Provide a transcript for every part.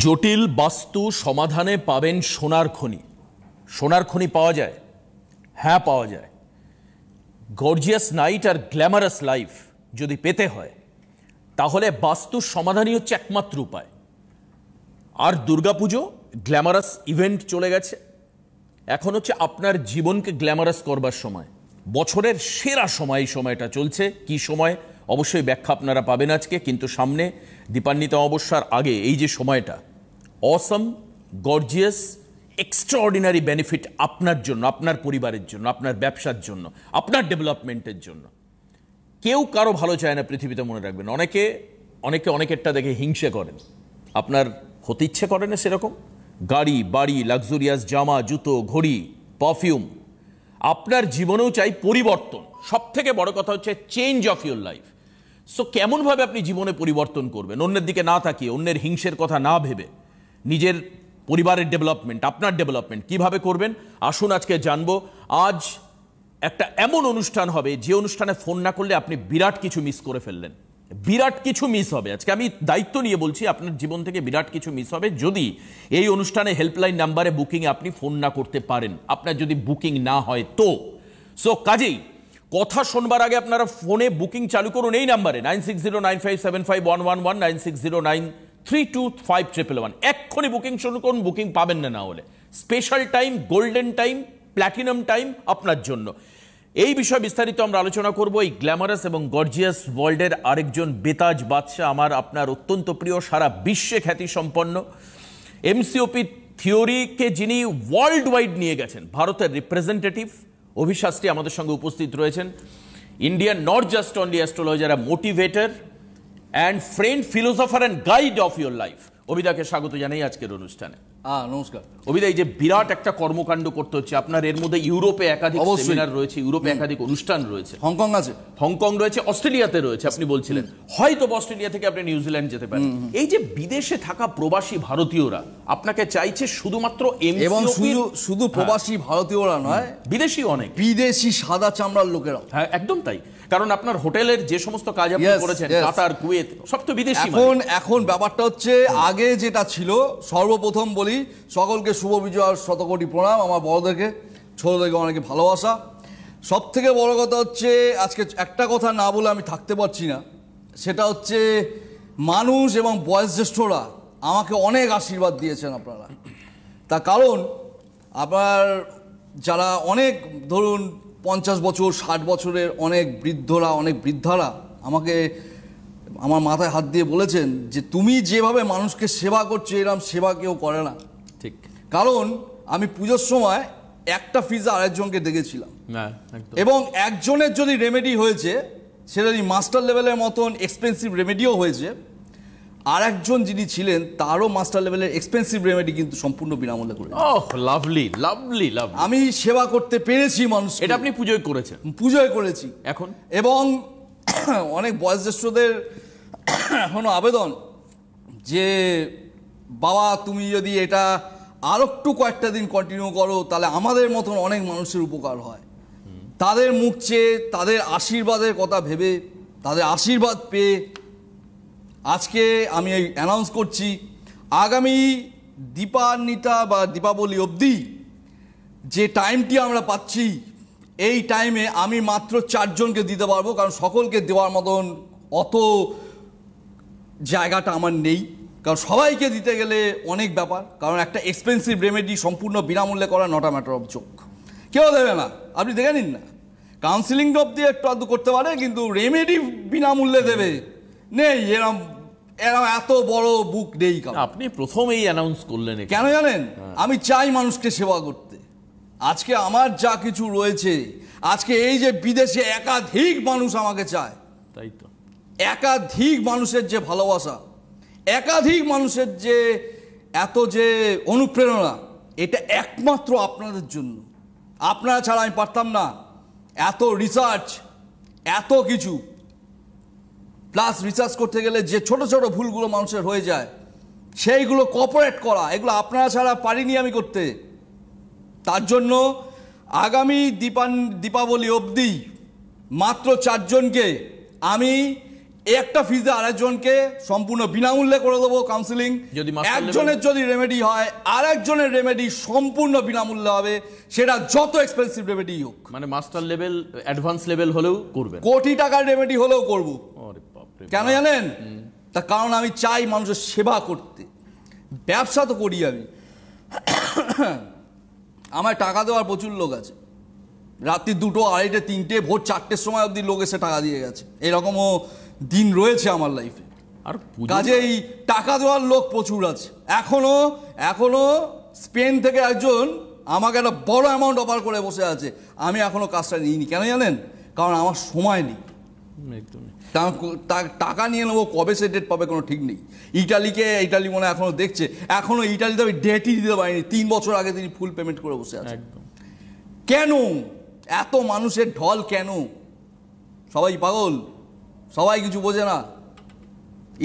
জটিল বাস্তু সমাধানে পাবেন সোনার খনি। সোনার খনি পাওয়া যায়? হ্যাঁ, পাওয়া যায়। গর্জিয়াস নাইট আর গ্ল্যামারাস লাইফ যদি পেতে হয় তাহলে বাস্তুর সমাধানই হচ্ছে একমাত্র উপায়। আর দুর্গাপুজো গ্ল্যামারাস ইভেন্ট চলে গেছে, এখন হচ্ছে আপনার জীবনকে গ্ল্যামারাস করবার সময়। বছরের সেরা সময় এই সময়টা চলছে। কি সময় অবশ্যই ব্যাখ্যা আপনারা পাবেন আজকে, কিন্তু সামনে দীপান্বিত অমাবস্যার আগে এই যে সময়টা, অসম, গর্জিয়াস, এক্সট্রাঅর্ডিনারি বেনিফিট আপনার জন্য, আপনার পরিবারের জন্য, আপনার ব্যবসার জন্য, আপনার ডেভেলপমেন্টের জন্য। কেউ কারো ভালো চায় না পৃথিবীতে, মনে রাখবেন। অনেকেরটা দেখে হিংসে করেন। আপনার হতে ইচ্ছে করে না সেরকম? গাড়ি, বাড়ি, লাক্সুরিয়াস জামা, জুতো, ঘড়ি, পারফিউম। আপনার জীবনেও চাই পরিবর্তন। সব থেকে বড় কথা হচ্ছে change of your life. So কেমনভাবে আপনি জীবনে পরিবর্তন করবেন? অন্যের দিকে না তাকিয়ে, অন্যের হিংসের কথা না ভেবে, নিজের পরিবারের ডেভেলপমেন্ট, আপনার ডেভেলপমেন্ট কিভাবে করবেন আসুন আজকে জানবো। আজ একটা এমন অনুষ্ঠান হবে যে অনুষ্ঠানে ফোন না করলে আপনি বিরাট কিছু মিস করে ফেললেন। বিরাট কিছু মিস হবে। আজকে আমি দায়িত্ব নিয়ে বলছি, আপনার জীবন থেকে বিরাট কিছু মিস হবে যদি এই অনুষ্ঠানে হেল্পলাইন নাম্বারে বুকিংয়ে আপনি ফোন না করতে পারেন, আপনার যদি বুকিং না হয় তো। সো কাজেই কথা শোনবার আগে আপনারা ফোনে বুকিং চালু করুন এই নাম্বারে 9609575111, 9609325111। এক্ষুনি বুকিং শুরু করুন, বুকিং পাবেন না হলে। Special time, golden time, platinum time আপনার জন্য। এই বিষয়ে বিস্তারিত আমরা আলোচনা করব। এই গ্ল্যামারাস এবং গর্জিয়াস ওয়ার্ল্ডের আরেকজন বেতাজ বাদশাহ, আমার আপনার অত্যন্ত প্রিয়, সারা বিশ্বে খ্যাতি সম্পন্ন, এমসিওপি থিওরিকে যিনি ওয়ার্ল্ড ওয়াইড নিয়ে গেছেন, ভারতের রিপ্রেজেন্টেটিভ অভিশাস্ত্রী আমাদের সঙ্গে উপস্থিত রয়েছেন। Indian not just only astrologer, motivator and friend, philosopher and guide of your life. অভিদাকে স্বাগত জানাই আজকের অনুষ্ঠানে। নমস্কার অভিদা, এই যে বিরাট একটা কর্মকাণ্ড করতে হচ্ছে আপনার, এর মধ্যে ইউরোপে একাধিক সেমিনার রয়েছে, ইউরোপে একাধিক অনুষ্ঠান রয়েছে, হংকং রয়েছে, অস্ট্রেলিয়াতে রয়েছে। আপনি বলছিলেন হয়তো অস্ট্রেলিয়া থেকে আপনি নিউজিল্যান্ড যেতে পারেন। এই যে বিদেশে থাকা প্রবাসী ভারতীয়রা আপনাকে চাইছে শুধুমাত্র, এবং শুধু প্রবাসী ভারতীয়রা নয়, বিদেশি অনেক, বিদেশি সাদা চামড়ার লোকেরা। হ্যাঁ, একদম তাই। কারণ আপনার হোটেলের যে সমস্ত কাজ আপনি করেছেন, কাতার, কুয়েত, সব তো বিদেশি। এখন ব্যাপারটা হচ্ছে, আগে যেটা ছিল, সর্বপ্রথম বলি সকলকে শুভ বিজয়, শতকোটি প্রণাম। আমার বড়দেরকে, ছোটদেরকে অনেকে ভালোবাসা। সব থেকে বড় কথা হচ্ছে, আজকে একটা কথা না বলে আমি থাকতে পারছি না, সেটা হচ্ছে মানুষ এবং বয়োজ্যেষ্ঠরা আমাকে অনেক আশীর্বাদ দিয়েছেন আপনারা। তার কারণ আপনার যারা অনেক, ধরুন 50 বছর 60 বছরের অনেক বৃদ্ধরা, অনেক বৃদ্ধারা আমাকে আমার মাথায় হাত দিয়ে বলেছেন যে তুমি যেভাবে মানুষকে সেবা করছো, এরকম সেবা কেউ করে না। ঠিক। কারণ আমি পুজোর সময় একটা ফ্রিজে আরেকজনকে দেখেছিলাম, এবং একজনের যদি রেমেডি হয়েছে, সেটা যদি মাস্টার লেভেলের মতন এক্সপেন্সিভ রেমেডিও হয়েছে, আর একজন যিনি ছিলেন তারও মাস্টার লেভেলের এক্সপেন্সিভ রেমেডি কিন্তু সম্পূর্ণ বিনামূল্যে করে। Lovely lovely lovely. আমি সেবা করতে পেরেছি মানুষ। এটা আপনি পুজোয় করেছেন? পুজোয় করেছি এখন। এবং অনেক বয়োজ্যেষ্ঠদের এখনো আবেদন যে বাবা তুমি যদি এটা আর একটু কয়েকটা দিন কন্টিনিউ করো, তাহলে আমাদের মতন অনেক মানুষের উপকার হয়। তাদের মুখ চেয়ে, তাদের আশীর্বাদের কথা ভেবে, তাদের আশীর্বাদ পেয়ে আজকে আমি এই অ্যানাউন্স করছি, আগামী দীপান্বিতা বা দীপাবলি অবধি যে টাইমটি আমরা পাচ্ছি, এই টাইমে আমি মাত্র 4 জনকে দিতে পারবো। কারণ সকলকে দেওয়ার মতন অত জায়গাটা আমার নেই, কারণ সবাইকে দিতে গেলে অনেক ব্যাপার। কারণ একটা এক্সপেন্সিভ রেমেডি সম্পূর্ণ বিনামূল্যে করা not a matter of joke. কেউ দেবে না, আপনি দেখে নিন না। কাউন্সিলিং অবধি একটু আধটু করতে পারে, কিন্তু রেমেডি বিনামূল্যে দেবে নেই, এরম এত বড় বুক নেই। আপনি প্রথমেই অ্যানাউন্স করলেন কেন জানেন? আমি চাই মানুষকে সেবা করতে। আজকে আমার যা কিছু রয়েছে, আজকে এই যে বিদেশে একাধিক মানুষ আমাকে চায়, তাই তো একাধিক মানুষের যে ভালোবাসা, একাধিক মানুষের যে এত যে অনুপ্রেরণা, এটা একমাত্র আপনাদের জন্য। আপনারা ছাড়া আমি পারতাম না। এত রিসার্চ, এত কিছু, প্লাস রিসার্চ করতে গেলে যে ছোট ছোট ভুলগুলো মানুষের হয়ে যায়, সেইগুলো কর্পোরেট করা, এগুলো আপনারা ছাড়া পারিনি আমি করতে। তার জন্য আগামী দীপাবলি অবধি মাত্র 4 জনকে আমি একটা ফিজে আরেকজনকে সম্পূর্ণ বিনামূল্যে করে দেবো কাউন্সিলিং। যদি একজনের যদি রেমেডি হয় আরেকজনের রেমেডি সম্পূর্ণ বিনামূল্যে হবে, সেটা যত এক্সপেন্সিভ রেমেডি হোক। মানে মাস্টার লেভেল অ্যাডভান্স লেভেল হলেও করবেন, কোটি টাকার রেমেডি হলেও করবো। কেন জানেন? তার কারণ আমি চাই মানুষের সেবা করতে। ব্যবসা তো করি আমি, আমার টাকা দেওয়ার প্রচুর লোক আছে। রাত্রি 2টো, 2:30, 3টে, ভোর 4টের সময় অবধি লোক এসে টাকা দিয়ে গেছে। এরকমও দিন রয়েছে আমার লাইফে। আর কাজেই টাকা দেওয়ার লোক প্রচুর আছে। এখনো স্পেন থেকে একজন আমাকে একটা বড় অ্যামাউন্ট অফার করে বসে আছে, আমি এখনো কাজটা নিইনি। কেন জানেন? কারণ আমার সময় নেই। টাকা নিয়ে নেবো, কবে সে ডেট পাবে কোনো ঠিক নেই। ইটালি মনে এখনো দেখছে, এখনো ইটালিতে আমি ডেটই দিতে পারিনি। 3 বছর আগে তিনি ফুল পেমেন্ট করে বসে আছে। কেন এত মানুষের ঢল? কেন? সবাই পাগল, সবাই কিছু বোঝে না।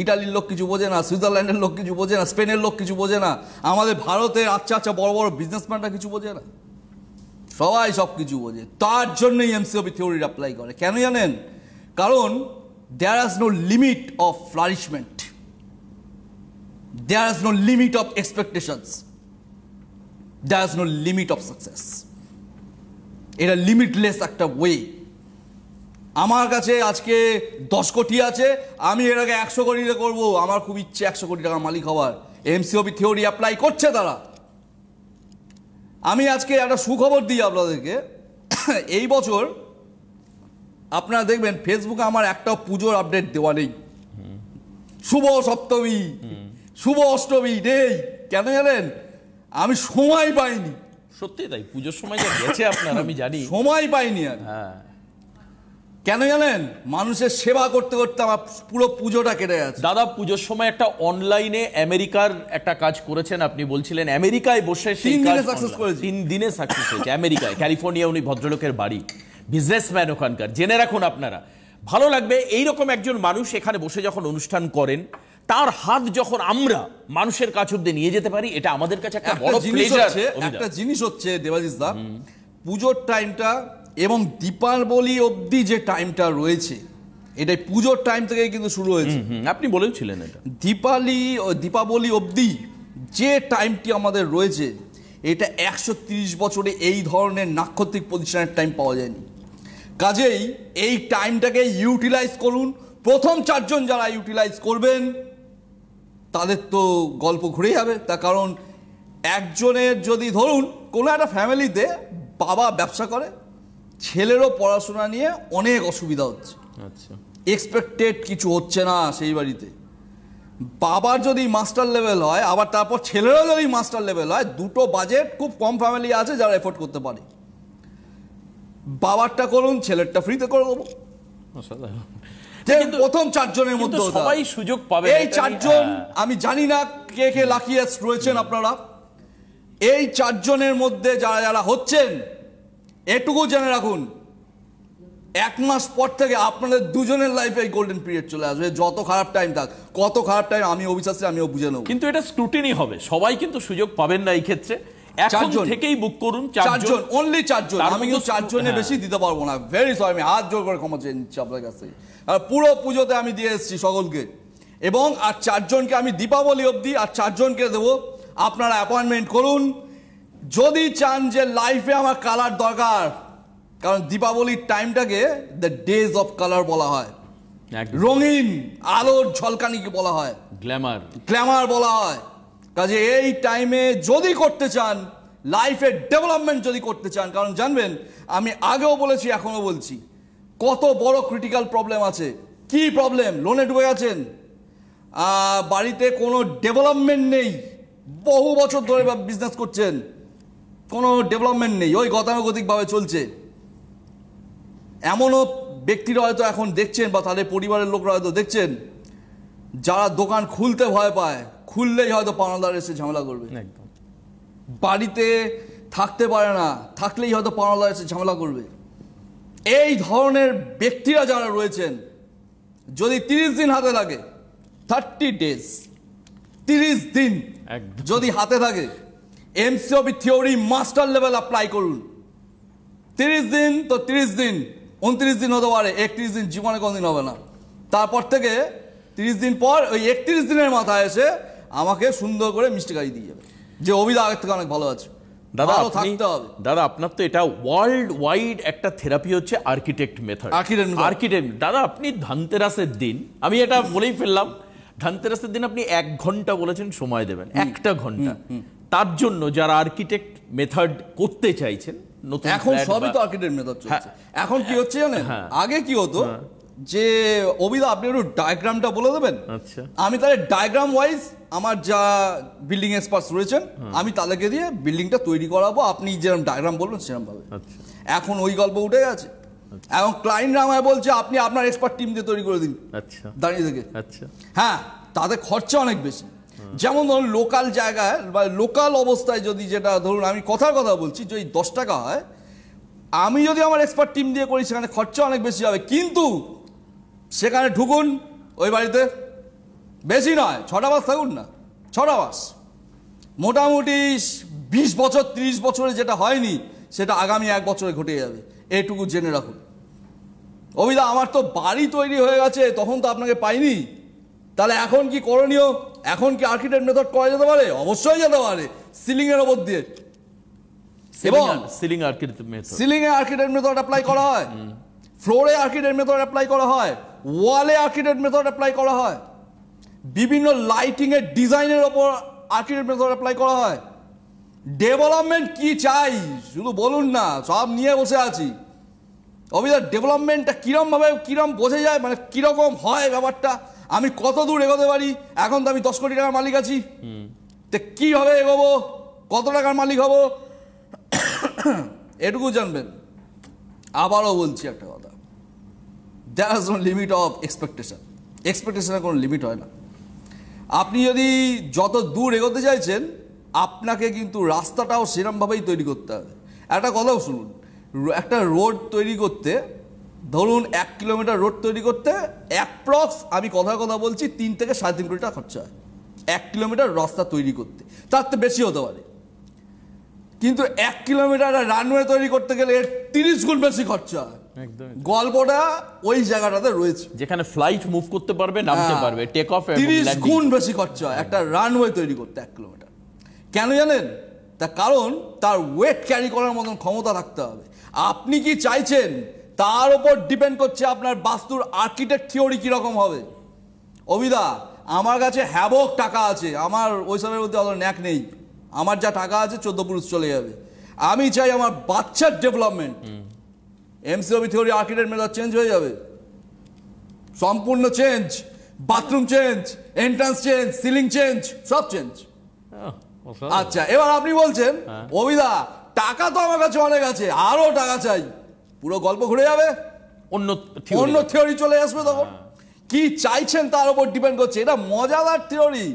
ইটালির লোক কিছু বোঝে না, সুইজারল্যান্ডের লোক কিছু বোঝে না, স্পেনের লোক কিছু বোঝে না, আমাদের ভারতের আচ্ছা বড় বড় বিজনেসম্যানরা কিছু বোঝে না। সবাই সব কিছু বোঝে। তার জন্যই এমসিওপি থিওরি অ্যাপ্লাই করে। কেন জানেন? কারণ there is no limit of flourishment, there is no limit of expectations, there is no limit of success. এটা লিমিটলেস একটা ওয়ে। আমার কাছে আজকে 10 কোটি আছে, আমি এটাকে 100 কোটিতে করবো। আমার খুব ইচ্ছে 100 কোটি টাকার মালিক হওয়ার। এমসিওপি থিওরি অ্যাপ্লাই করছে তারা। আমি আজকে একটা সুখবর দিই আপনাদেরকে। এই বছর আপনারা দেখবেন ফেসবুকে আমার একটা পুজোর আপডেট দেওয়া নেই। শুভ সপ্তমী, শুভ অষ্টমী নেই। কেন জানেন? আমি সময় পাইনি। সত্যি তাই, পুজোর সময় যা গেছে আপনার আমি জানি, সময় পাইনি আমি। কেন জানেন? মানুষের সেবা করতে করতে আমার পুরো পুজোটা কেটে গেছে। দাদা পুজোর সময় একটা অনলাইনে আমেরিকার একটা কাজ করেছেন, আপনি বলছিলেন আমেরিকায় বসে 3 দিনে সাকসেস করেছি। 3 দিনে সাকসেস হয়েছে আমেরিকায়, ক্যালিফোর্নিয়া। উনি ভদ্রলোকের বাড়ি, বিজনেসম্যান ওখানকার। জেনে রাখুন আপনারা, ভালো লাগবে। এইরকম একজন মানুষ এখানে বসে যখন অনুষ্ঠান করেন, তার হাত যখন আমরা মানুষের কাছে অব্দি নিয়ে যেতে পারি, এটা আমাদের কাছে একটা বড় প্লেজার। একটা জিনিস হচ্ছে দেবাশিস দা, পুজোর টাইমটা এবং দীপাবলি অবধি যে টাইমটা রয়েছে, এটাই পুজোর টাইম থেকে কিন্তু শুরু হয়েছে। আপনি বলেছিলেন এটা। দীপাবলি অবধি যে টাইমটি আমাদের রয়েছে, এটা 130 বছরে এই ধরনের নাক্ষত্রিক পজিশনের টাইম পাওয়া যায়নি। কাজেই এই টাইমটাকে ইউটিলাইজ করুন। প্রথম 4 জন যারা ইউটিলাইজ করবেন তাদের তো গল্প ঘুরে যাবে। তার কারণ একজনের যদি ধরুন কোনো একটা ফ্যামিলিতে বাবা ব্যবসা করে, ছেলেরও পড়াশোনা নিয়ে অনেক অসুবিধা হচ্ছে, আচ্ছা, এক্সপেক্টেড কিছু হচ্ছে না সেই বাড়িতে। বাবার যদি মাস্টার লেভেল হয়, আবার তারপর ছেলেরও যদি মাস্টার লেভেল হয়, দুটো বাজেট খুব কম ফ্যামিলি আছে যারা এফোর্ড করতে পারে। বাবারটা করুন, ছেলেরটা ফ্রিতে করে দেবো। প্রথম 4 জনের মধ্যে সবাই সুযোগ পাবে। এই 4 জন, আমি জানি না কে কে লাকিয়েস্ট রয়েছেন আপনারা। এই 4 জনের মধ্যে যারা যারা হচ্ছেন, এটুকু জেনে রাখুন, 1 মাস পর থেকে আপনাদের দুজনের লাইফে গোল্ডেন পিরিয়ড চলে আসবে। যত খারাপ টাইম থাক, কত খারাপ টাইম আমি অবিশ্বাসী, আমিও বুঝে নেব। কিন্তু এটা স্ক্রুটিনি হবে, সবাই কিন্তু সুযোগ পাবেন না এই ক্ষেত্রে। এখন থেকেই বুক করুন। 4 জন, অনলি 4 জন। আমি কিন্তু 4 জনের বেশি দিতে পারবো না। ভেরি সরি, আমি হাত জোর করে ক্ষমা চেয়ে নিচ্ছি আপনার কাছে। আর পুরো পুজোতে আমি দিয়ে এসেছি সকলকে, এবং আর 4 জনকে আমি দীপাবলি অবধি আর 4 জনকে দেবো। আপনারা অ্যাপয়েন্টমেন্ট করুন যদি চান যে লাইফে আমার কালার দরকার। কারণ দীপাবলির টাইমটাকে দ্য ডেজ অফ কালার বলা হয়, রঙিন আলোর ঝলকানিকে বলা হয়, গ্ল্যামার বলা হয়। কাজে এই টাইমে যদি করতে চান, লাইফের ডেভেলপমেন্ট যদি করতে চান, কারণ জানবেন আমি আগেও বলেছি এখনো বলছি, কত বড় ক্রিটিক্যাল প্রবলেম আছে। কি প্রবলেম? লোনে ডুবে গেছেন, বাড়িতে কোনো ডেভেলপমেন্ট নেই, বহু বছর ধরে বিজনেস করছেন, কোনো ডেভেলপমেন্ট নেই, ওই গতানুগতিকভাবে চলছে। এমনও ব্যক্তিরা হয়তো এখন দেখছেন, বা তাদের পরিবারের লোকরা হয়তো দেখছেন, যারা দোকান খুলতে ভয় পায়, খুললেই হয়তো পাওনাদার এসে ঝামেলা করবে। বাড়িতে থাকতে পারে না, থাকলেই হয়তো পাওনাদার এসে ঝামেলা করবে। এই ধরনের ব্যক্তিরা যারা রয়েছেন, যদি 30 দিন হাতে লাগে, 30 ডেজ, 30 দিন যদি হাতে থাকে, এমসিওপি থিওরি মাস্টার লেভেল অ্যাপ্লাই করুন। 30 দিন তো 30 দিন, 29 দিন হতে পারে, 31 দিন জীবনে কোনদিন হবে না। তারপর থেকে 30 দিন পর ওই 31 দিনের মাথায় এসে আমাকে সুন্দর করে মিষ্টি গাড়ি দিয়ে যাবে যে অভিদা আগের থেকে অনেক ভালো আছে। দাদা থাকতে হবে। দাদা আপনার তো এটা ওয়ার্ল্ড ওয়াইড একটা থেরাপি হচ্ছে আর্কিটেক্ট মেথড। আর্কিটেক্ট দাদা আপনি ধনতেরাসের দিন, আমি এটা বলেই ফেললাম, ধনতেরাসের দিন আপনি 1 ঘন্টা বলেছেন সময় দেবেন, 1টা ঘন্টা তার জন্য যারা আর্কিটেক্ট মেথড করতে চাইছেন। নতুন এখন সবই তো আর্কিটেক্ট মেথড চলছে। এখন কি হচ্ছে জানেন, আগে কি হতো যে অভিদা আপনি একটু ডায়াগ্রামটা বলে দেবেন, আমি তাহলে ডায়াগ্রাম ওয়াইজ আমার যা বিল্ডিং এক্সপার্টস রয়েছেন আমি তাদেরকে দিয়ে বিল্ডিংটা তৈরি করাবো, আপনি যেরকম ডায়াগ্রাম বলবেন সেরকম ভাবে। এখন ওই গল্প উঠে গেছে, এখন ক্লায়েন্টরা আমায় বলছে আপনি আপনার এক্সপার্ট টিম দিয়ে তৈরি করে দিন দাঁড়িয়ে থেকে। হ্যাঁ, তাদের খরচা অনেক বেশি। যেমন ধরুন লোকাল জায়গায় বা লোকাল অবস্থায় যদি, যেটা ধরুন আমি কথার কথা বলছি, যদি 10 টাকা হয়, আমি যদি আমার এক্সপার্ট টিম দিয়ে করি সেখানে খরচা অনেক বেশি হবে, কিন্তু সেখানে ঢুকুন ওই বাড়িতে বেশি নয় 6টা বাস থাকুন না, 6টা বাস মোটামুটি 20 বছর 30 বছরে যেটা হয়নি সেটা আগামী 1 বছরে ঘটে যাবে, এইটুকু জেনে রাখুন। অভিদা আমার তো বাড়ি তৈরি হয়ে গেছে, তখন তো আপনাকে পাইনি, তাহলে এখন কি করণীয়? এখন কি আর্কিটেক্ট মেথড করা যেতে পারে? অবশ্যই যেতে পারে, সিলিং এর উপর দিয়ে। এবং সিলিং এ আর্কিটেক্ট মেথড অ্যাপ্লাই করা হয়, ফ্লোরে আর্কিটেক্ট মেথড অ্যাপ্লাই করা হয়, ওয়ালে আর্কিটেক্ট মেথড অ্যাপ্লাই করা হয়, বিভিন্ন লাইটিং এর ডিজাইনের উপর আর্কিটেক্ট মেথড অ্যাপ্লাই করা হয়। ডেভেলপমেন্ট কি চাই শুধু বলুন না, সব নিয়ে বসে আছি। অভিদা ডেভেলপমেন্টটা কিরম ভাবে কিরম বোঝা যায়, মানে কিরকম হয় ব্যাপারটা, আমি কত দূর এগোতে পারি? এখন তো আমি 10 কোটি টাকার মালিক আছি, তো কিভাবে এগোবো, কত টাকার মালিক হব, এটুকু জানবেন। আবারও বলছি একটা কথা, there is no limit of expectation. এক্সপেকটেশনের কোনো লিমিট হয় না। আপনি যদি যত দূর এগোতে চাইছেন, আপনাকে কিন্তু রাস্তাটাও সেরকমভাবেই তৈরি করতে হবে। একটা কথাও শুনুন, একটা রোড তৈরি করতে, ধরুন 1 কিলোমিটার রোড তৈরি করতে অ্যাপ্রক্স, আমি কথা বলছি, 3 থেকে 3.5 কোটি টাকা খরচা হয় 1 কিলোমিটার রাস্তা তৈরি করতে, তার তো বেশি হতে পারে। কিন্তু 1 কিলোমিটার রানওয়ে তৈরি করতে গেলে 30 গুণ বেশি খরচা হয়। গল্পটা ওই জায়গাটাতে রয়েছে, যেখানে ফ্লাইট মুভ করতে পারবে, নামতে পারবে, টেক অফ, 30 গুণ বেশি খরচা হয় একটা রানওয়ে তৈরি করতে 1 কিলোমিটার। কেন জানেন? তার কারণ তার ওয়েট ক্যারি করার মতন ক্ষমতা থাকতে হবে। আপনি কি চাইছেন তার উপর ডিপেন্ড করছে আপনার বাস্তুর আর্কিটেক্ট থিওরি কিরকম হবে। অভিদা আমার কাছে হ্যাবক টাকা আছে, আমার ওইসবের মধ্যে অত ন্যাক নেই, আমার যা টাকা আছে 14 পুরুষ চলে যাবে। আমি চাই আমার বাচ্চার development, MCOB theory architect method change হয়ে যাবে, সম্পূর্ণ change, bathroom change, entrance change, ceiling change, সব চেঞ্জ। আচ্ছা, এবার আপনি বলছেন অভিদা টাকা তো আমার কাছে অনেক আছে, আরো টাকা চাই, পুরো গল্প ঘুরে যাবে, অন্য থিওরি চলে আসবে। তখন কি চাইছেন তার উপর ডিপেন্ড করছে। এটা মজাদার থিওরি।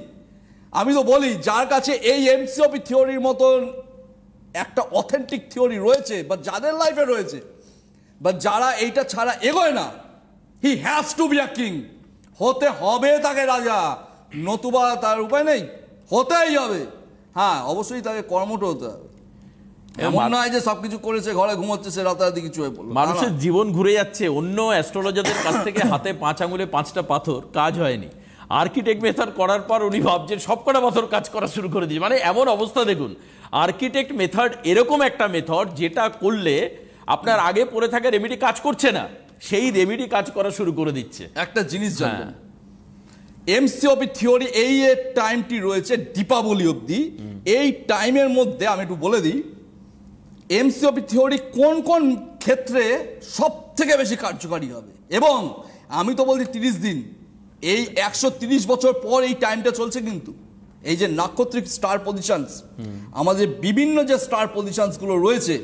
আমি তো বলি, যার কাছে এই এমসিওপি থিওরির মতন একটা অথেন্টিক থিওরি রয়েছে, বা যাদের লাইফে রয়েছে, বা যারা এইটা ছাড়া এগোয় না, he has to be a king. হতে হবে তাকে রাজা, নতুবা তার উপায় নেই, হতেই হবে। হ্যাঁ, অবশ্যই তাকে কর্মঠ হতে হবে। এমন নয় যে সবকিছু করেছে, ঘরে ঘুমোচ্ছে, সে রাতারাতি কিছু হয়ে পড়লো। মানুষের জীবন ঘুরে যাচ্ছে, অন্য অ্যাস্ট্রোলজারদের কাছ থেকে হাতে 5 আঙুলে 5টা পাথর, কাজ হয়নি। আর্কিটেক্ট মেথড করার পর উনি ভাবছেন সবকটা পাথর কাজ করা শুরু করে দিয়েছে। মানে এমন অবস্থা দেখুন, আর্কিটেক্ট মেথড এরকম একটা মেথড যেটা করলে আপনার আগে পড়ে থাকা রেমেডি কাজ করছে না, সেই রেমেডি কাজ করা শুরু করে দিচ্ছে। একটা জিনিস জানবেন, এমসিওপি থিওরি এই টাইমটি রয়েছে দীপাবলি অবধি। এই টাইমের মধ্যে আমি একটু বলে দিই, এমসিওপি থিওরি কোন কোন ক্ষেত্রে সব থেকে বেশি কার্যকারী হবে। এবং আমি তো বলছি 30 দিন, এই 130 বছর পর এই টাইমটা চলছে। কিন্তু এই যে নাক্ষত্রিক স্টার পজিশনস, আমাদের বিভিন্ন যে স্টার পজিশনস গুলো রয়েছে,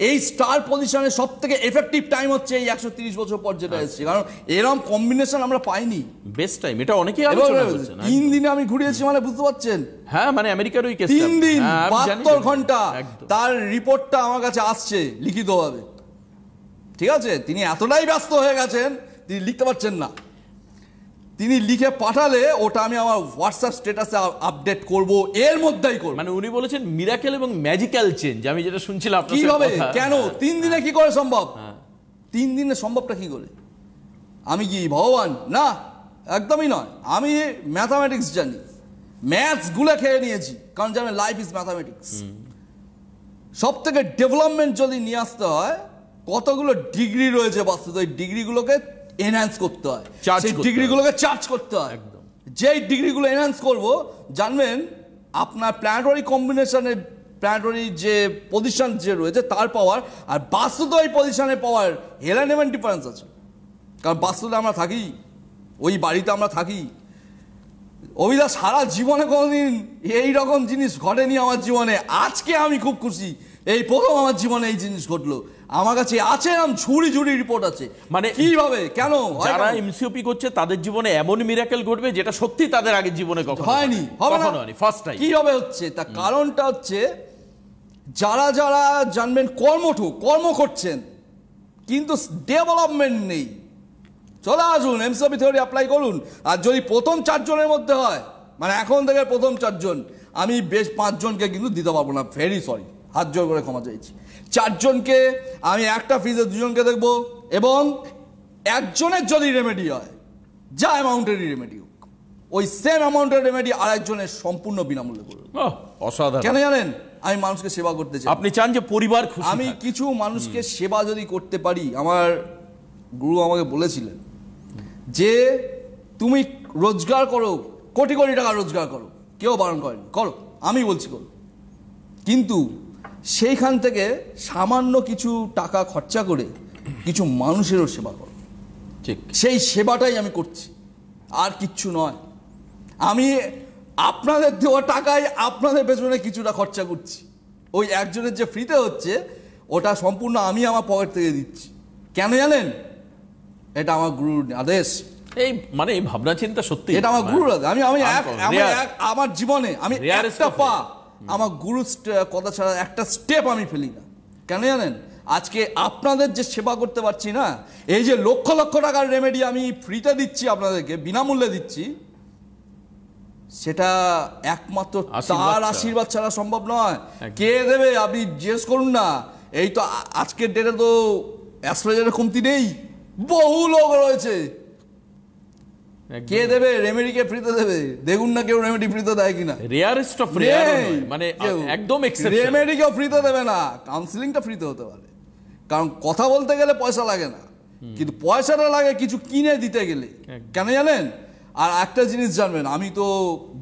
এই স্টার পজিশনের সব থেকে এফেক্টিভ টাইম হচ্ছে এই 130 বছর পর যেটা এসেছে। কারণ এরকম কম্বিনেশন আমরা পাইনি। বেস্ট টাইম, এটা অনেকেই আলোচনা করছেন। 3 দিনে আমি ঘুরিয়েছি, মানে বুঝতে পারছেন? হ্যাঁ, মানে আমেরিকার ওই কেস 3 দিন 72 ঘন্টা তার রিপোর্টটা আমার কাছে আসছে লিখিতভাবে। ঠিক আছে, তিনি এতটাই ব্যস্ত হয়ে গেছেন, তিনি লিখতে পারছেন না। তিনি লিখে পাঠালে ওটা আমি আমার হোয়াটসঅ্যাপ স্ট্যাটাসে আপডেট করব, এর মধ্যেই করব। মানে উনি বলেছেন মিরাকেল এবং ম্যাজিক্যাল চেঞ্জ। আমি যেটা শুনছিলাম আপনার কি হবে, কেন 3 দিনে কি করে সম্ভব? 3 দিনে সম্ভবটা কি করে? আমি কি ভগবান? না, একদমই নয়। আমি ম্যাথামেটিক্স জানি, ম্যাথসগুলো খেয়ে নিয়েছি, কারণ জানেন লাইফ ইজ ম্যাথামেটিক্স। সব থেকে ডেভেলপমেন্ট যদি নিয়ে আসতে হয়, কতগুলো ডিগ্রি রয়েছে বাস্তবে, ওই ডিগ্রিগুলোকে এনহ্যান্স করতে হয়, সেই ডিগ্রিগুলোকে চার্জ করতে হয়। যেই ডিগ্রিগুলো এনহ্যান্স করব, জানবেন আপনার প্ল্যানেটরি কম্বিনেশনের প্ল্যানেটরি যে পজিশন যে রয়েছে তার পাওয়ার আর বাস্তুতে ওই পজিশনের পাওয়ার এলিমেন্ট ডিফারেন্স আছে। কারণ বাস্তুতে আমরা থাকি, ওই বাড়িতে আমরা থাকি। অভিদা সারা জীবনে কোনোদিন এইরকম জিনিস ঘটেনি আমার জীবনে। আজকে আমি খুব খুশি, এই প্রথম আমার জীবনে এই জিনিস ঘটলো। আমার কাছে আছে এরকম ঝুড়ি ঝুড়ি রিপোর্ট আছে, মানে কিভাবে কেন যারা এমসিওপি করছে তাদের জীবনে এমন মিরাকেল ঘটবে যেটা সত্যি তাদের আগের জীবনে কখনো হয়নি, হবে না, ফার্স্ট টাইম। কিভাবে হচ্ছে তার কারণটা হচ্ছে যারা যারা জানবেন কর্ম করছেন কিন্তু ডেভেলপমেন্ট নেই, চলে আসুন এমসিওপি থিওরি অ্যাপ্লাই করুন। আর যদি প্রথম 4 জনের মধ্যে হয়, মানে এখন থেকে প্রথম 4 জন, আমি বেশ 5 জনকে কিন্তু দিতে পারবো না, ভেরি সরি, হাত জোর করে ক্ষমা চাইছি। 4 জনকে আমি একটা ফিজে 2 জনকে দেখবো, এবং একজনের যদি রেমেডি হয়, যা অ্যামাউন্টেরই রেমেডি হোক, ওই সেম অ্যামাউন্টের রেমেডি আরেকজনের সম্পূর্ণ বিনামূল্যে করবো। অসাধারণ। কেন জানেন? আমি মানুষকে সেবা করতে চাই। আপনি চান যে পরিবার খুশি। আমি কিছু মানুষকে সেবা যদি করতে পারি, আমার গুরু আমাকে বলেছিলেন যে তুমি রোজগার করো, কোটি কোটি টাকা রোজগার করো, কেউ বারণ করেনি, করো, আমি বলছি করো, কিন্তু সেইখান থেকে সামান্য কিছু টাকা খরচা করে কিছু মানুষেরও সেবা করো। ঠিক সেই সেবাটাই আমি করছি, আর কিচ্ছু নয়। আমি আপনাদের দেওয়া টাকায় আপনাদের পেছনে কিছুটা খরচা করছি। ওই একজনের যে ফ্রিতে হচ্ছে, ওটা সম্পূর্ণ আমি আমার পকেট থেকে দিচ্ছি। কেন জানেন? এটা আমার গুরুর আদেশ। এই মানে এই ভাবনা চিন্তা সত্যি, এটা আমার গুরুর আদেশ। আমি আমার জীবনে আমি একটা পা আমার গুরুর কথা ছাড়া একটা স্টেপ আমি ফেলি না। কেন জানেন? আজকে আপনাদের যে সেবা করতে পারছি না, এই যে লক্ষ লক্ষ টাকার রেমেডি আমি ফ্রিতে দিচ্ছি, আপনাদেরকে বিনামূল্যে দিচ্ছি, সেটা একমাত্র তার আশীর্বাদ ছাড়া সম্ভব নয়। কে দেবে? আপনি জিজ্ঞেস করুন না। এই তো আজকের ডেটে তো অ্যাস্ট্রোলজারের কমতি নেই, বহু লোক রয়েছে। কে দেবে? রেমেডিকে ফ্রিতে দেবে, দেখুন না কেউ রেমেডি ফ্রিতে দেয় কিনা। রেয়ারেস্ট অফ রেয়ার, মানে একদম এক্সেপশন। রেমেডিকেও ফ্রিতে দেবে না, কাউন্সিলিংটা ফ্রিতে হতে পারে, কারণ কথা বলতে গেলে পয়সা লাগে না, কিন্তু পয়সাটা লাগে কিছু কিনে দিতে গেলে। কেন জানেন? আর একটা জিনিস জানবেন, আমি তো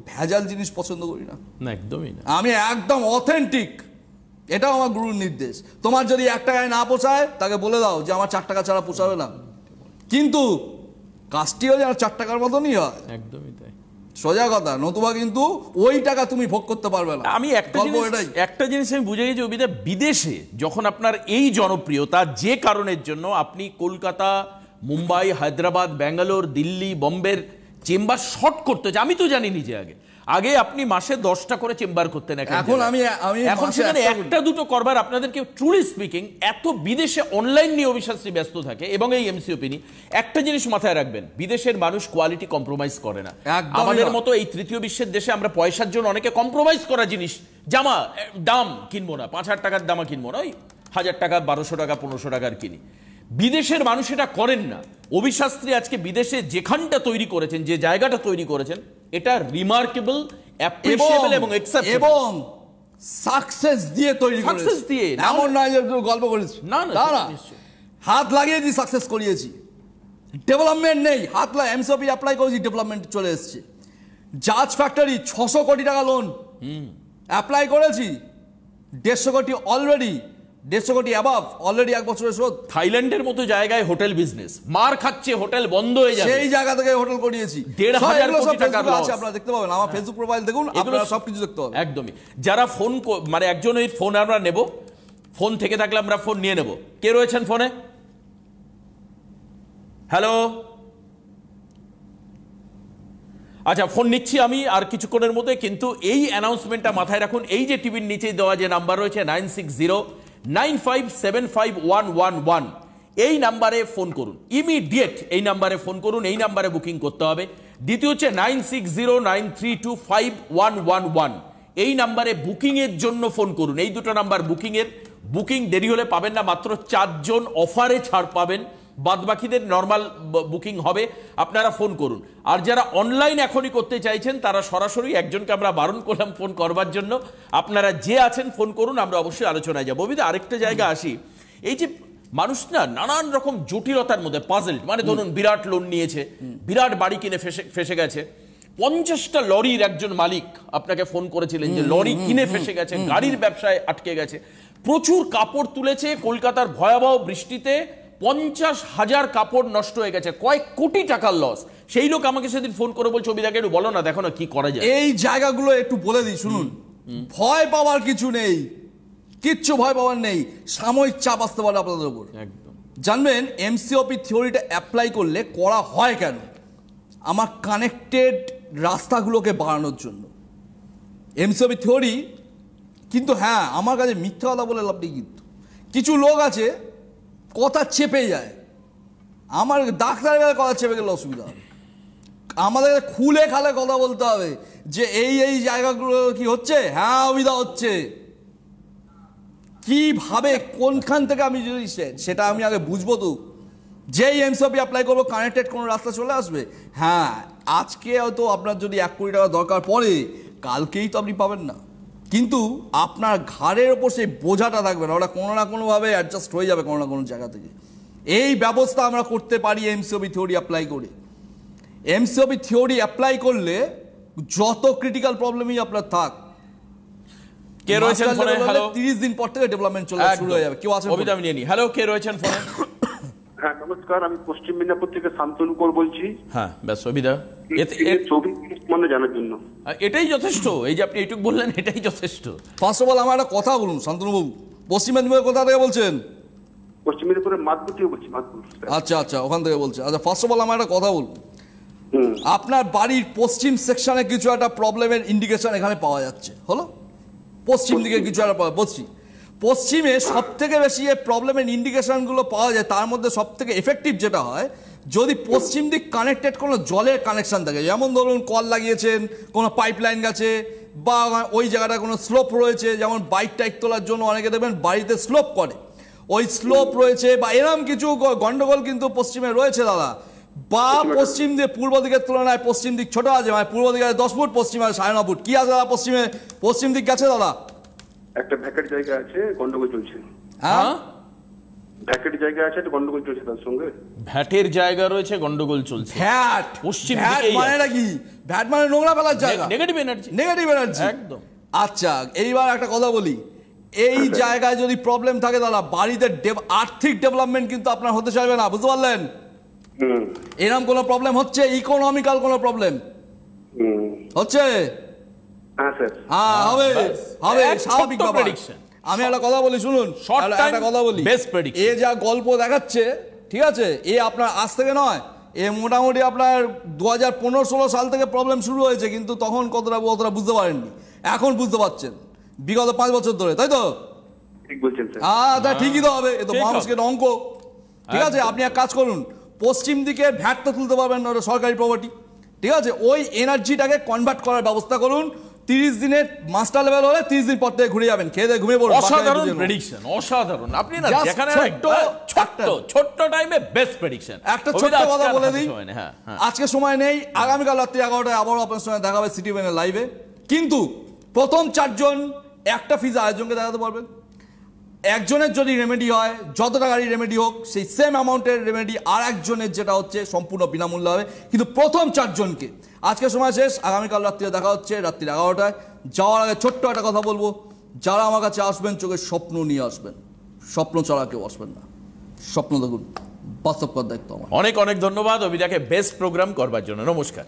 ভেজাল জিনিস পছন্দ করি না, একদমই না। আমি একদম অথেন্টিক, এটাও আমার গুরুর নির্দেশ। তোমার যদি 1 টাকায় না পোষায়, তাকে বলে দাও যে আমার 4 টাকা ছাড়া পোষাবে না, কিন্তু কাজটিও যেন 4 টাকার মতনই হয়। একদমই তাই, সোজা কথা, নতুবা কিন্তু ওই টাকা তুমি ভোগ করতে পারবে না। আমি একটা জিনিস আমি বুঝে গেছি, বিদেশে যখন আপনার এই জনপ্রিয়তা, যে কারণের জন্য আপনি কলকাতা, মুম্বাই, হায়দ্রাবাদ, ব্যাঙ্গালোর, দিল্লি, বম্বের চেম্বার শর্ট করতে, আমি তো জানি নিজে আগে আপনি মাসে 10টা করে চেম্বার করতেন, এখন সেখানে 1-2 করবার আপনাদেরকে, ট্রুলি স্পিকিং, এত বিদেশে অনলাইন নিয়ে অবিশ্বাসী ব্যস্ত থাকে, এবং এই এমসিওপি নিয়ে একটা জিনিস মাথায় রাখবেন, বিদেশের মানুষ কোয়ালিটি কম্প্রোমাইজ করে না। আমাদের মতো এই তৃতীয় বিশ্বের দেশে আমরা পয়সার জন্য অনেকে কম্প্রোমাইজ করা জিনিস, জামা দাম কিনবো না, 5,000 টাকার দামা কিনবো না, ওই 1000 টাকা, 1200 টাকা, 1500 টাকার কিনি। বিদেশের মানুষ এটা করেন না। অভিশাস্ত্রী আজকে বিদেশে যেখানটা তৈরি করেছেন, যে জায়গাটা তৈরি করেছেন, এটা রিমার্কেবল, অ্যাপ্রিশিয়েবল এবং এক্সেপশনাল, এবং সাকসেস দিয়ে তৈরি করেছেন। সাকসেস দিয়ে, এমন নয় যে গল্প করেছি, না না, হাত লাগিয়ে দিয়ে সাকসেস করিয়েছি। ডেভেলপমেন্ট নেই, হাত লাগিয়ে এমসিওপি অ্যাপ্লাই করেছি, ডেভেলপমেন্ট চলে এসেছে। জাজ ফ্যাক্টরি 600 কোটি টাকা লোন অ্যাপ্লাই করেছি, 150 কোটি অলরেডি, 150 কোটি অ্যাবাভ অলরেডি 1 বছরের শোধ। থাইল্যান্ডের মতো জায়গায় হোটেল বিজনেস মার খাচ্ছে, হোটেল বন্ধ হয়ে যাবে, সেই জায়গা থেকে হোটেল করিয়েছি। 1,500 কোটি টাকা লস। আপনারা দেখতে পাবেন, আমার ফেসবুক প্রোফাইল দেখুন, আপনারা সবকিছু দেখতে পাবেন। একদমই। যারা ফোন, মানে একজনের ফোন আমরা নেব, ফোন থেকে থাকলে আমরা ফোন নিয়ে নেব। কে রয়েছেন ফোনে? হ্যালো, আচ্ছা ফোন নিচ্ছি আমি আর কিছুক্ষণের মধ্যে, কিন্তু এই অ্যানাউন্সমেন্টটা মাথায় রাখুন। এই যে টিভির নিচেই দেওয়া যে নাম্বার রয়েছে 9609575111, এই নাম্বারে ফোন করুন, ইমিডিয়েট এই নাম্বারে ফোন করুন, এই নাম্বারে বুকিং করতে হবে। দ্বিতীয় হচ্ছে 9609325111, এই নাম্বারে বুকিং এর জন্য ফোন করুন। এই দুটো নাম্বার বুকিং দেরি হলে পাবেন না, মাত্র 4 জন অফারে ছাড় পাবেন, বাদ বাকিদের নর্মাল বুকিং হবে, আপনারা ফোন করুন। আর যারা অনলাইন এখনই করতে চাইছেন তারা সরাসরি, একজনকে আমরা বারণ করলাম ফোন করবার জন্য, আপনারা যে আছেন ফোন করুন, আমরা অবশ্যই আলোচনায় যাবো। অবিদা, আরেকটা জায়গা আসি, এই যে মানুষ না নানান রকম জটিলতার মধ্যে পাজল, মানে ধরুন বিরাট লোন নিয়েছে, বিরাট বাড়ি কিনে ফেসে গেছে, 50টা লরির একজন মালিক আপনাকে ফোন করেছিলেন যে লরি কিনে ফেসে গেছে, গাড়ির ব্যবসায় আটকে গেছে, প্রচুর কাপড় তুলেছে, কলকাতার ভয়াবহ বৃষ্টিতে 50,000 কাপড় নষ্ট হয়ে গেছে, কয়েক কোটি টাকার লস। সেই লোক আমাকে সেদিন ফোন করে বলছে, অবিদাকে একটু বলো না, দেখো না কি করা যায়। এই জায়গাগুলো একটু বলে দিই, শুনুন। ভয় পাওয়ার কিছু নেই, কিচ্ছু ভয় পাওয়ার নেই, সাময়িক চাপ আসতে পারে আপনাদের উপর। একদম জানবেন এমসিওপি থিওরিটা অ্যাপ্লাই করলে করা হয় কেন? আমার কানেক্টেড রাস্তাগুলোকে বাড়ানোর জন্য এমসিওপি থিওরি। কিন্তু হ্যাঁ, আমার কাছে মিথ্যা কথা বলে লাভ নেই, কিন্তু কিছু লোক আছে কথা চেপে যায়। আমার ডাক্তারের কাছে কথা চেপে গেলে অসুবিধা হবে। আমাদের খুলে খালে কথা বলতে হবে যে এই জায়গাগুলো কি হচ্ছে, হ্যাঁ অসুবিধা হচ্ছে, কিভাবে কোনখান থেকে আমি যদি সেটা আমি আগে বুঝবো। তো যেই এমসিওপি অ্যাপ্লাই করবো কানেক্টেড কোনো রাস্তা চলে আসবে। হ্যাঁ, আজকে হয়তো আপনার যদি 1 কোটি টাকা দরকার পড়ে, কালকেই তো আপনি পাবেন না, কিন্তু আপনার ঘাড়ের ওপর সেই বোঝাটা থাকবে না, ওটা কোনো না কোনোভাবে অ্যাডজাস্ট হয়ে যাবে কোনো না কোনো জায়গা থেকে। এই ব্যবস্থা আমরা করতে পারি এমসিওপি থিওরি অ্যাপ্লাই করে। এমসিওপি থিওরি অ্যাপ্লাই করলে যত ক্রিটিক্যাল প্রবলেমই আপনার থাক, কে রয়েছেন ফোনে? হ্যালো, 30 দিন পর থেকে ডেভেলপমেন্ট চলে শুরু হয়ে যাবে। কেউ আছেন? অবিদা, আমি নিয়ে নি। হ্যালো, কে রয়েছেন ফোনে? হ্যাঁ নমস্কার, আমি পশ্চিম মেদিনীপুর থেকে শান্তনু কর বলছি। হ্যাঁ ব্যাস, অবিদা, মানে জানার জন্য এটাই যথেষ্ট। এই যে আপনি এইটুকু বললেন, এটাই যথেষ্ট। ফার্স্ট অফ অল আমার একটা কথা বলুন শান্তনুবাবু, পশ্চিম মেদিনীপুরের কোথা থেকে বলছেন? পশ্চিম মেদিনীপুরের মাদপুর থেকে বলছি। মাদপুর। আচ্ছা, ওখান থেকে বলছেন। আচ্ছা, ফার্স্ট অফ অল আমার একটা কথা বলুন। আপনার বাড়ির পশ্চিম সেকশনে কিছু একটা প্রবলেমের ইন্ডিকেশন এখানে পাওয়া যাচ্ছে, হলো পশ্চিম দিকে কিছু একটা পশ্চিমে সব থেকে বেশি এই প্রবলেমের ইন্ডিকেশনগুলো পাওয়া যায়। তার মধ্যে সব থেকে এফেক্টিভ যেটা হয়, যদি পশ্চিম দিক কানেক্টেড কোনো জলের কানেকশন থাকে, যেমন ধরুন কল লাগিয়েছেন, কোনো পাইপলাইন গেছে, বা ওই জায়গাটা কোনো স্লোপ রয়েছে, যেমন বাইক টাইক তোলার জন্য অনেকে দেখবেন বাড়িতে স্লোপ করে, ওই স্লোপ রয়েছে বা এরকম কিছু গন্ডগোল কিন্তু পশ্চিমে রয়েছে দাদা। বা পশ্চিম দিকে পূর্ব দিকের তুলনায় পশ্চিম দিক ছোট আছে, মানে পূর্ব দিকে 10 ফুট, পশ্চিমে 9.5 ফুট। কি আছে দাদা পশ্চিম দিক গেছে দাদা? একটা ভ্যাকেট জায়গা আছে, গন্ডগোল চলছে। হ্যাঁ, ভ্যাকেট জায়গা আছে, গন্ডগোল চলছে, তার সঙ্গে ভ্যাটের জায়গা রয়েছে, গন্ডগোল চলছে। ভ্যাট পশ্চিম ভ্যাট মানে কি? ভ্যাট মানে নোংরা ফেলার জায়গা, নেগেটিভ এনার্জি একদম। আচ্ছা, এইবার একটা কথা বলি, এই জায়গায় যদি প্রবলেম থাকে দাদা, বাড়িতে আর্থিক ডেভেলপমেন্ট কিন্তু আপনার হতে চাইবে না, বুঝতে পারলেন? এরকম কোনো প্রবলেম হচ্ছে, ইকোনমিক্যাল কোনো প্রবলেম হচ্ছে? হ্যাঁ, হবে স্বাভাবিক ব্যাপার। আমি একটা কথা বলি, শুনুন, একটা কথা বলি, এ যা গল্প দেখাচ্ছে, ঠিক আছে, এ আপনার আজ থেকে নয়, এ মোটামুটি আপনার 2015-16 সাল থেকে প্রবলেম শুরু হয়েছে, কিন্তু তখন কতটা বুঝতে পারেননি, এখন বুঝতে পারছেন বিগত 5 বছর ধরে, তাই তো? ঠিক বলছেন স্যার। হ্যাঁ, তা ঠিকই তো হবে, এ তো মানুষকে অঙ্ক। ঠিক আছে, আপনি এক কাজ করুন, পশ্চিম দিকে ভ্যাট তো তুলতে পারবেন না, ওটা সরকারি প্রপার্টি, ঠিক আছে, ওই এনার্জিটাকে কনভার্ট করার ব্যবস্থা করুন। 30 দিনের মাস্টার লেভেল হলে 30 দিন পর থেকে ঘুরে যাবেন, খেয়ে দিয়ে ঘুমিয়ে পড়ুন। অসাধারণ প্রেডিকশন, অসাধারণ। আপনি না যেখানে ছোট্ট টাইমে বেস্ট প্রেডিকশন। একটা ছোট্ট কথা বলে দিই, আজকে সময় নেই, আগামীকাল রাত্রি 11টায় আবারও আপনার সঙ্গে দেখা হবে সিটিভেনের লাইভে। কিন্তু প্রথম 4 জন একটা ফিজ আরেকজনকে দেখাতে পারবেন। একজনের যদি রেমেডি হয়, যত টাকারই রেমেডি হোক, সেই সেম অ্যামাউন্টের রেমেডি আর একজনের যেটা হচ্ছে সম্পূর্ণ বিনামূল্যে হবে, কিন্তু প্রথম 4 জনকে। আজকে সময় শেষ, আগামীকাল রাত্রিতে দেখা হচ্ছে রাত্রি 11টায়। যাওয়ার আগে ছোট্ট একটা কথা বলবো, যারা আমার কাছে আসবেন চোখে স্বপ্ন নিয়ে আসবেন, স্বপ্ন ছাড়া কেউ আসবেন না। স্বপ্ন দেখুন, বাস্তব করার দায়িত্ব আমার। অনেক অনেক ধন্যবাদ অভিদাকে বেস্ট প্রোগ্রাম করবার জন্য। নমস্কার।